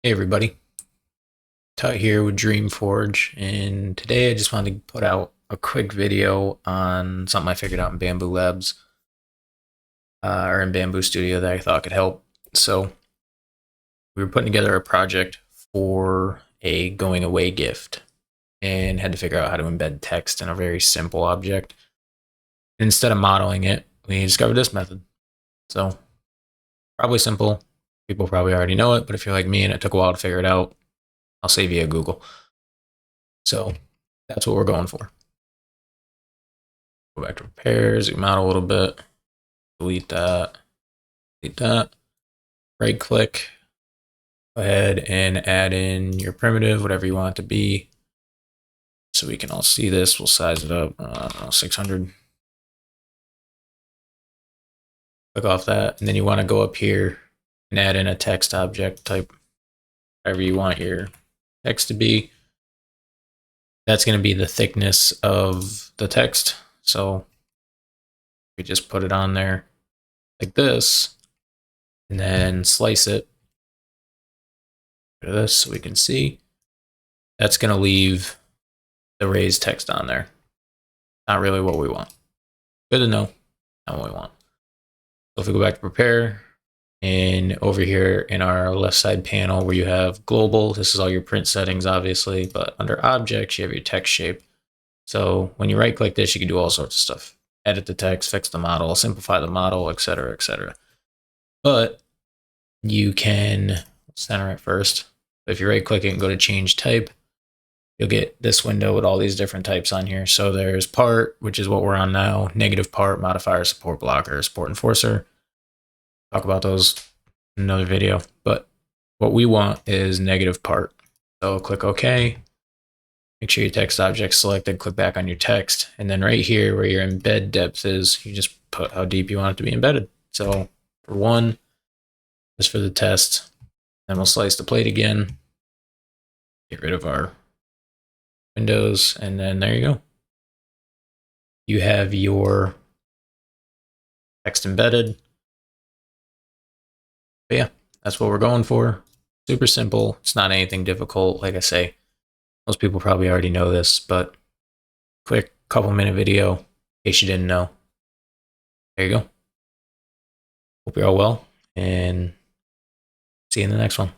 Hey everybody, Tut here with Dreamforge, and today I just wanted to put out a quick video on something I figured out in Bamboo Labs, or in BambuStudio that I thought could help. So we were putting together a project for a going away gift and had to figure out how to embed text in a very simple object. Instead of modeling it, we discovered this method. So probably simple. People probably already know it, but if you're like me and it took a while to figure it out, I'll save you a Google. So that's what we're going for. Go back to repair, zoom out a little bit, delete that, right click, go ahead and add in your primitive, whatever you want it to be. So we can all see this, we'll size it up, 600. Click off that, and then you want to go up here and add in a text object type, whatever you want your text to be. That's going to be the thickness of the text. So we just put it on there like this, and then slice it. Go to this so we can see. That's going to leave the raised text on there. Not really what we want. Good to know. Not what we want. So if we go back to prepare, and over here in our left side panel where you have global, this is all your print settings, obviously, but under objects, you have your text shape. So when you right click this, you can do all sorts of stuff. Edit the text, fix the model, simplify the model, etc., etc. But you can center it first. If you right click it and go to change type, you'll get this window with all these different types on here. So there's part, which is what we're on now, negative part, modifier, support blocker, support enforcer. Talk about those in another video. But what we want is negative part. So click OK. Make sure your text object's selected. Click back on your text. And then right here where your embed depth is, you just put how deep you want it to be embedded. So for 1, just for the test. Then we'll slice the plate again. Get rid of our windows, and then there you go. You have your text embedded. But yeah, that's what we're going for. Super simple. It's not anything difficult. Like I say, most people probably already know this, but quick couple-minute video in case you didn't know. There you go. Hope you're all well, and see you in the next one.